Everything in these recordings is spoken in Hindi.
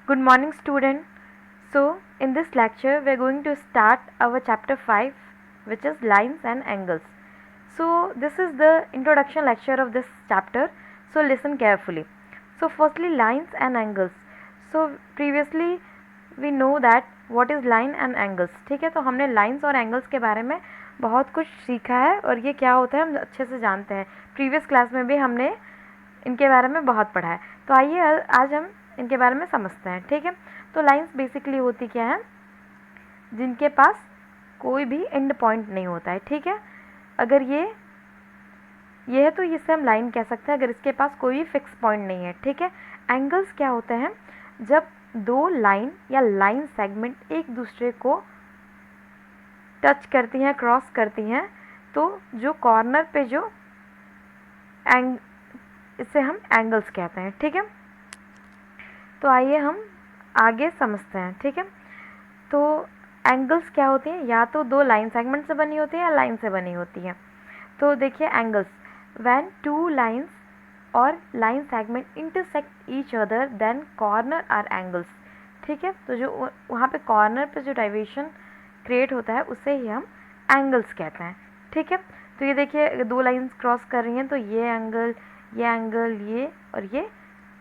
Good morning, student. So, in this lecture, we are going to start our chapter 5, which is lines and angles. So, this is the introduction lecture of this chapter. So, listen carefully. So, firstly, lines and angles. So, previously we know that what is line and angles. ठीक है, तो हमने lines और angles के बारे में बहुत कुछ सीखा है और ये क्या होता है हम अच्छे से जानते हैं. प्रीवियस क्लास में भी हमने इनके बारे में बहुत पढ़ा है. तो आइए आज हम इनके बारे में समझते हैं. ठीक है, तो लाइंस बेसिकली होती क्या है, जिनके पास कोई भी एंड पॉइंट नहीं होता है. ठीक है, अगर ये है तो इसे हम लाइन कह सकते हैं अगर इसके पास कोई फिक्स पॉइंट नहीं है. ठीक है, एंगल्स क्या होते हैं, जब दो लाइन या लाइन सेगमेंट एक दूसरे को टच करती हैं, क्रॉस करती हैं, तो जो कॉर्नर पे जो इसे हम एंगल्स कहते हैं. ठीक है, तो आइए हम आगे समझते हैं. ठीक है, तो एंगल्स क्या होती हैं, या तो दो लाइन सेगमेंट से बनी होती है या लाइन से बनी होती हैं. तो देखिए एंगल्स, व्हेन टू लाइंस और line segment intersect each other then corner are angles. ठीक है, तो जो वहाँ पे कॉर्नर पे जो डाइवेशन क्रिएट होता है उसे ही हम एंगल्स कहते हैं. ठीक है, तो ये देखिए दो लाइंस क्रॉस कर रही हैं तो ये एंगल, ये और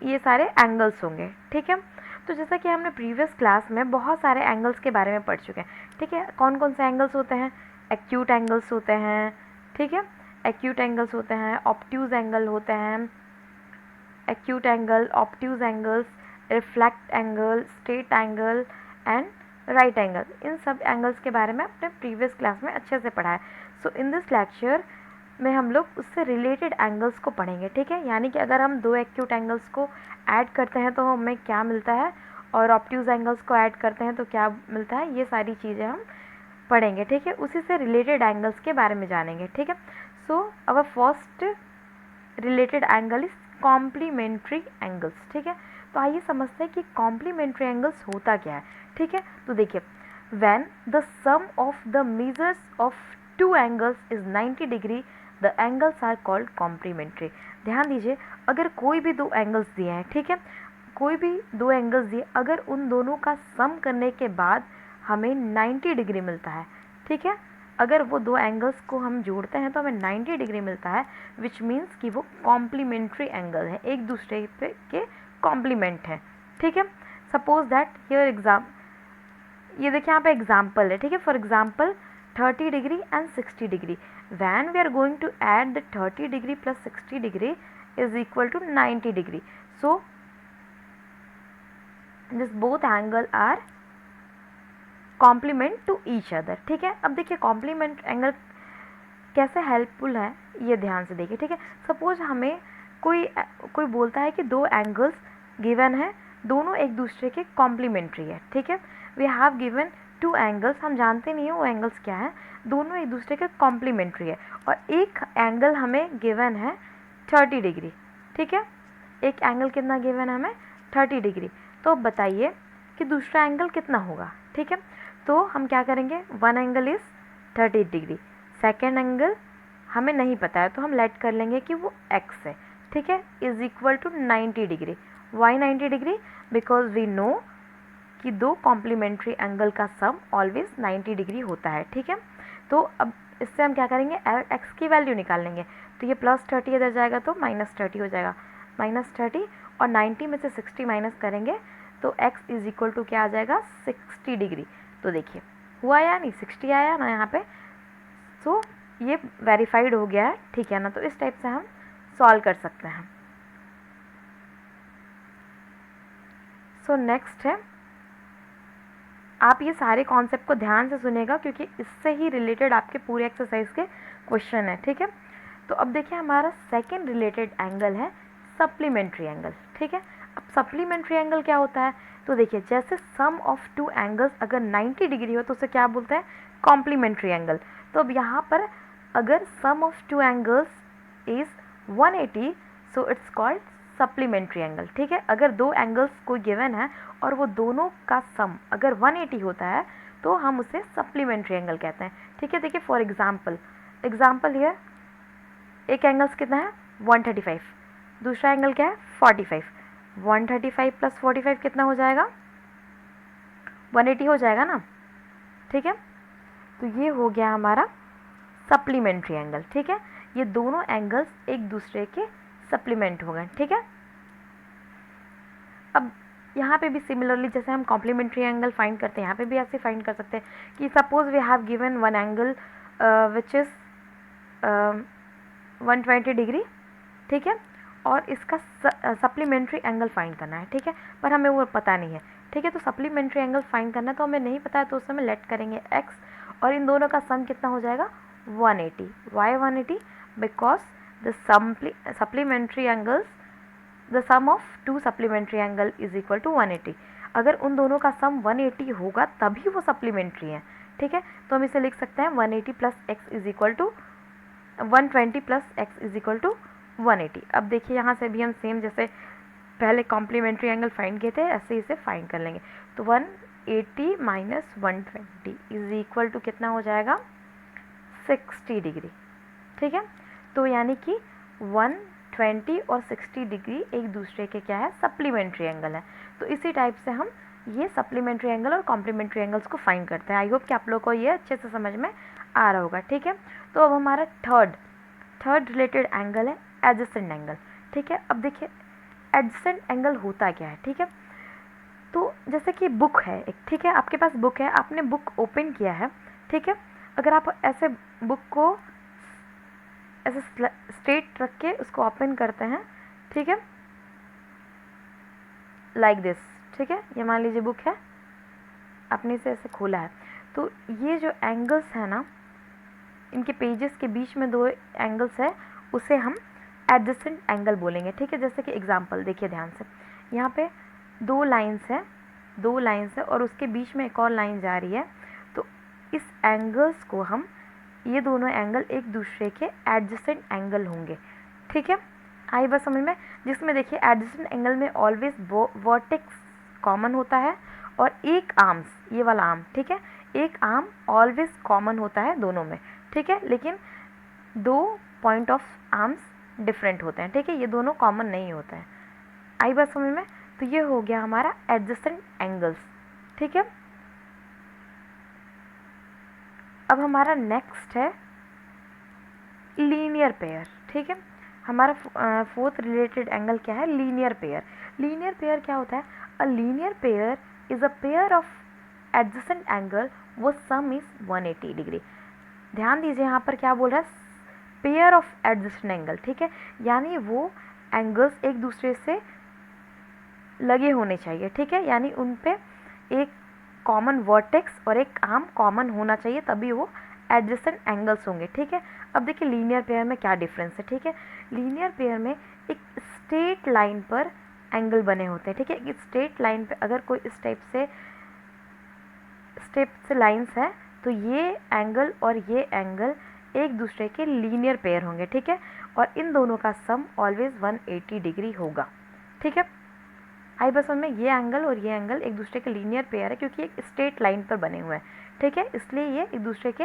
ये सारे एंगल्स होंगे. ठीक है, तो जैसा कि हमने प्रीवियस क्लास में बहुत सारे एंगल्स के बारे में पढ़ चुके हैं. ठीक है, कौन कौन से एंगल्स होते हैं, एक्यूट एंगल्स होते हैं. ठीक है, एक्यूट एंगल्स होते हैं, ऑब्ट्यूज एंगल होते हैं, acute angle, obtuse angles, reflect angle, straight angle and right angle. इन सब एंगल्स के बारे में अपने प्रीवियस क्लास में अच्छे से पढ़ा है. सो इन दिस लेक्चर में हम लोग उससे रिलेटेड एंगल्स को पढ़ेंगे. ठीक है, यानी कि अगर हम दो एक्यूट एंगल्स को ऐड करते हैं तो हमें क्या मिलता है, और ऑब्ट्यूज एंगल्स को ऐड करते हैं तो क्या मिलता है, ये सारी चीज़ें हम पढ़ेंगे. ठीक है, उसी से रिलेटेड एंगल्स के बारे में जानेंगे. ठीक है, so our first related angle is complementary angles. ठीक है, तो आइए समझते हैं कि कॉम्प्लीमेंट्री एंगल्स होता क्या है. ठीक है, तो देखिए when the sum of the measures of two angles is 90 degree the angles are called complementary. ध्यान दीजिए, अगर कोई भी दो एंगल्स दिए हैं, ठीक है, कोई भी दो एंगल्स दिए, अगर उन दोनों का सम करने के बाद हमें 90 डिग्री मिलता है. ठीक है, अगर वो दो एंगल्स को हम जोड़ते हैं तो हमें 90 डिग्री मिलता है, विच मीन्स कि वो कॉम्प्लीमेंट्री एंगल है, एक दूसरे पे के कॉम्प्लीमेंट है. ठीक है, सपोज दैट हियर ये देखिए यहाँ पे एग्जाम्पल है. ठीक है, for example 30 degree and 60 degree. When we are going to add the 30 degree plus 60 degree is equal to 90 degree. So this both angle are complement to each other. ठीक है, अब देखिए कॉम्प्लीमेंट एंगल कैसे हेल्पफुल है ये ध्यान से देखिए. ठीक है, सपोज हमें कोई बोलता है कि दो एंगल्स गिवन है, दोनों एक दूसरे के कॉम्प्लीमेंट्री है. ठीक है, we have given two angles, हम जानते नहीं हैं वो एंगल्स क्या है, दोनों एक दूसरे के कॉम्प्लीमेंट्री है, और एक एंगल हमें गिवन है 30 डिग्री. ठीक है, एक एंगल कितना गिवन है हमें, 30 डिग्री. तो बताइए कि दूसरा एंगल कितना होगा. ठीक है, तो हम क्या करेंगे, one angle is 30 degree, second angle हमें नहीं पता है तो हम लेट कर लेंगे कि वो x है. ठीक है, is equal to 90 degree. Y 90 degree, because we know कि दो कॉम्प्लीमेंट्री एंगल का सम ऑलवेज 90 डिग्री होता है. ठीक है, तो अब इससे हम क्या करेंगे, x की वैल्यू निकाल लेंगे. तो ये प्लस 30 इधर जाएगा तो माइनस 30 हो जाएगा, माइनस 30, और 90 में से 60 माइनस करेंगे तो x इज इक्वल टू क्या आ जाएगा, 60 डिग्री. तो देखिए हुआ या नहीं, 60 आया ना यहाँ पे. सो ये वेरीफाइड हो गया है. ठीक है ना, तो इस टाइप से हम सॉल्व कर सकते हैं. सो नेक्स्ट है, आप ये सारे कॉन्सेप्ट को ध्यान से सुनेगा क्योंकि इससे ही रिलेटेड आपके पूरे एक्सरसाइज के क्वेश्चन है. ठीक है, तो अब देखिए हमारा सेकेंड रिलेटेड एंगल है सप्लीमेंट्री एंगल. ठीक है, अब सप्लीमेंट्री एंगल क्या होता है, तो देखिए जैसे सम ऑफ टू एंगल्स अगर 90 डिग्री हो तो उसे क्या बोलते हैं, कॉम्प्लीमेंट्री एंगल. तो अब यहाँ पर अगर sum of two angles is 180 so it's called supplementary angle. ठीक है, अगर दो एंगल्स कोई गिवन है और वो दोनों का सम अगर 180 होता है तो हम उसे सप्लीमेंट्री एंगल कहते हैं. ठीक है, देखिए फॉर एग्जाम्पल हियर एक एंगल्स कितना है 135, दूसरा एंगल क्या है 45. 135 प्लस 45 कितना हो जाएगा, 180 हो जाएगा ना, ठीक है। तो ये हो गया हमारा सप्लीमेंट्री एंगल, ठीक है। ये दोनों एंगल्स एक दूसरे के सप्लीमेंट हो गए, ठीक है। अब यहाँ पे भी सिमिलरली जैसे हम कॉम्प्लीमेंट्री एंगल फाइंड करते हैं, यहाँ पे भी ऐसे फाइंड कर सकते हैं कि suppose we have given one angle which is 120 degree, ठीक है, और इसका सप्लीमेंट्री एंगल फाइंड करना है, ठीक है, पर हमें वो पता नहीं है, ठीक है। तो सप्लीमेंट्री एंगल फाइंड करना है तो हमें नहीं पता है, तो उस समय लेट करेंगे x, और इन दोनों का सम कितना हो जाएगा 180। Why 180? Because the supplementary angles, the sum of two supplementary angle is equal to 180। अगर उन दोनों का सम 180 होगा तभी वो सप्लीमेंट्री है, ठीक है। तो हम इसे लिख सकते हैं 180 plus x is equal to 120 plus x is equal to 180। अब देखिए यहाँ से भी हम सेम जैसे पहले कॉम्प्लीमेंट्री एंगल फाइंड किए थे ऐसे इसे फाइंड कर लेंगे। तो 180 माइनस 120 इज इक्वल टू कितना हो जाएगा 60 डिग्री, ठीक है। तो यानी कि 120 और 60 डिग्री एक दूसरे के क्या है, सप्लीमेंट्री एंगल है। तो इसी टाइप से हम ये सप्लीमेंट्री एंगल और कॉम्प्लीमेंट्री एंगल्स को फाइंड करते हैं। आई होप कि आप लोगों को ये अच्छे से समझ में आ रहा होगा, ठीक है। तो अब हमारा थर्ड रिलेटेड एंगल है एडजेसेंट एंगल, ठीक है। अब देखिए एडजेसेंट एंगल होता क्या है, ठीक है। तो जैसे कि बुक है एक, ठीक है, आपके पास बुक है, आपने बुक ओपन किया है, ठीक है। अगर आप ऐसे बुक को ऐसे स्ट्रेट रख के उसको ओपन करते हैं, ठीक है, लाइक दिस, ठीक है, ये मान लीजिए बुक है, आपने इसे ऐसे खोला है, तो ये जो एंगल्स है ना, इनके पेजेस के बीच में दो एंगल्स है, उसे हम एडजेसेंट एंगल बोलेंगे, ठीक है। जैसे कि एग्जांपल देखिए ध्यान से, यहाँ पे दो लाइंस है और उसके बीच में एक और लाइन जा रही है, तो इस एंगल्स को हम, ये दोनों एंगल एक दूसरे के एडजेसेंट एंगल होंगे, ठीक है। आई बात समझ में, जिसमें देखिए एडजेसेंट एंगल में ऑलवेज वर्टेक्स कॉमन होता है और एक आर्म्स, ये वाला आर्म, ठीक है, एक आर्म ऑलवेज कॉमन होता है दोनों में, ठीक है, लेकिन दो पॉइंट ऑफ आर्म्स डिफरेंट होते हैं, ठीक है, ये दोनों कॉमन नहीं होते हैं। आई बात समझ में। तो ये हो गया हमारा एडजेसेंट एंगल्स, ठीक है। अब हमारा नेक्स्ट है लीनियर पेयर, ठीक है। हमारा फोर्थ रिलेटेड एंगल क्या है, लीनियर पेयर। लीनियर पेयर क्या होता है, a linear pair is a pair of adjacent angle वो सम इज 180 डिग्री। ध्यान दीजिए यहाँ पर क्या बोल रहा है, पेयर ऑफ एडजेसेंट एंगल, ठीक है, यानी वो एंगल्स एक दूसरे से लगे होने चाहिए, ठीक है, यानी उन पे एक कॉमन वर्टेक्स और एक आर्म कॉमन होना चाहिए, तभी वो एडजेसेंट एंगल्स होंगे, ठीक है। अब देखिए लीनियर पेयर में क्या डिफरेंस है, ठीक है। लीनियर पेयर में एक स्ट्रेट लाइन पर एंगल बने होते हैं, ठीक है। एक स्ट्रेट लाइन पे अगर कोई इस टाइप से लाइंस है तो ये एंगल और ये एंगल एक दूसरे के लीनियर पेयर होंगे, ठीक है, और इन दोनों का सम ऑलवेज 180 डिग्री होगा, ठीक है। आई बस में ये एंगल और ये एंगल एक दूसरे के लीनियर पेयर है क्योंकि एक स्ट्रेट लाइन पर बने हुए हैं, ठीक है, इसलिए ये एक दूसरे के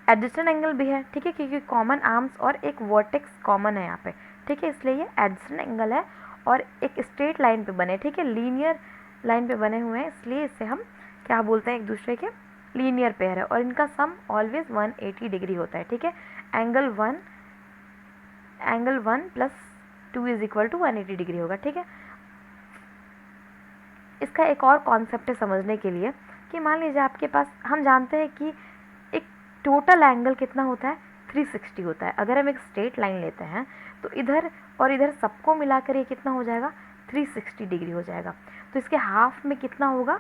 एडजेसेंट एंगल भी है, ठीक है, क्योंकि कॉमन आर्म्स और एक वर्टेक्स कॉमन है यहाँ पे, ठीक है, इसलिए ये एडजेसेंट एंगल है और एक स्ट्रेट लाइन पे बने, ठीक है, लीनियर लाइन पे बने हुए हैं, इसलिए इसे हम क्या बोलते हैं, एक दूसरे के लीनियर पेयर है और इनका सम ऑलवेज 180 डिग्री होता है, ठीक है। Angle one plus 2 is equal to 180 degree होगा, ठीक है। इसका एक और कॉन्सेप्ट है समझने के लिए कि मान लीजिए आपके पास, हम जानते हैं कि एक टोटल एंगल कितना होता है 360 होता है। अगर हम एक स्ट्रेट लाइन लेते हैं तो इधर और इधर सबको मिलाकर ये कितना हो जाएगा 360 डिग्री हो जाएगा। तो इसके हाफ में कितना होगा,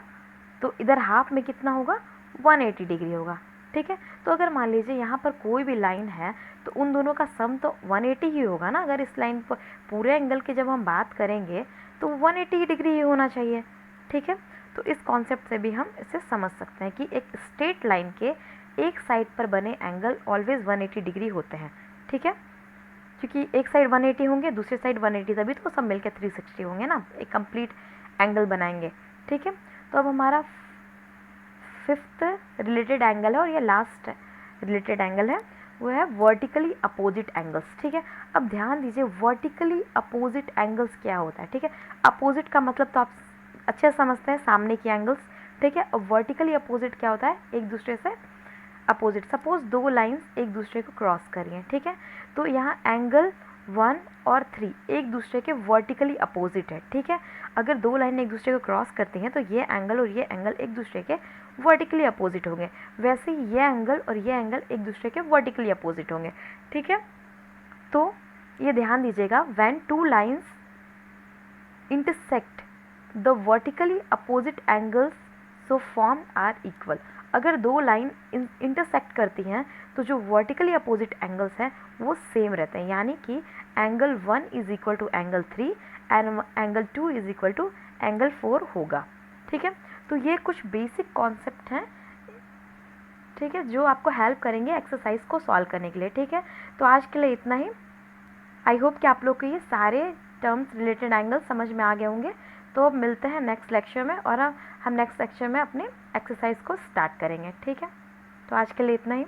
तो इधर हाफ में कितना होगा 180 डिग्री होगा, ठीक है। तो अगर मान लीजिए यहाँ पर कोई भी लाइन है तो उन दोनों का सम तो 180 ही होगा ना। अगर इस लाइन पर पूरे एंगल की जब हम बात करेंगे तो 180 डिग्री ही होना चाहिए, ठीक है। तो इस कॉन्सेप्ट से भी हम इसे समझ सकते हैं कि एक स्ट्रेट लाइन के एक साइड पर बने एंगल ऑलवेज 180 डिग्री होते हैं, ठीक है, क्योंकि एक साइड 180 होंगे, दूसरी साइड 180, तभी तो सब मिलकर 360 होंगे ना, एक कंप्लीट एंगल बनाएंगे, ठीक है। तो अब हमारा फिफ्थ रिलेटेड एंगल है और ये लास्ट रिलेटेड एंगल है, वो है वर्टिकली अपोजिट एंगल्स, ठीक है। अब ध्यान दीजिए वर्टिकली अपोजिट एंगल्स क्या होता है, ठीक है। अपोजिट का मतलब तो आप अच्छे से समझते हैं, सामने की एंगल्स, ठीक है। अब वर्टिकली अपोजिट क्या होता है, एक दूसरे से अपोजिट। सपोज दो लाइंस एक दूसरे को क्रॉस कर रही हैं, ठीक है, तो यहाँ एंगल 1 और 3 एक दूसरे के वर्टिकली अपोजिट है, ठीक है। अगर दो लाइन एक दूसरे को क्रॉस करती हैं तो ये एंगल और ये एंगल एक दूसरे के वर्टिकली अपोजिट होंगे, वैसे ही ये एंगल और ये एंगल एक दूसरे के वर्टिकली अपोजिट होंगे, ठीक है। तो ये ध्यान दीजिएगा, when two lines intersect the vertically opposite angles so form are equal. अगर दो लाइन इंटरसेक्ट करती हैं तो जो वर्टिकली अपोजिट एंगल्स हैं वो सेम रहते हैं, यानी कि angle 1 is equal to angle 3 and angle 2 is equal to angle 4 होगा, ठीक है। तो ये कुछ बेसिक कॉन्सेप्ट हैं, ठीक है, जो आपको हेल्प करेंगे एक्सरसाइज को सॉल्व करने के लिए, ठीक है। तो आज के लिए इतना ही। आई होप कि आप लोग को ये सारे टर्म्स रिलेटेड एंगल समझ में आ गए होंगे। तो अब मिलते हैं नेक्स्ट लेक्चर में, और हम नेक्स्ट लेक्चर में अपने एक्सरसाइज को स्टार्ट करेंगे, ठीक है। तो आज के लिए इतना ही।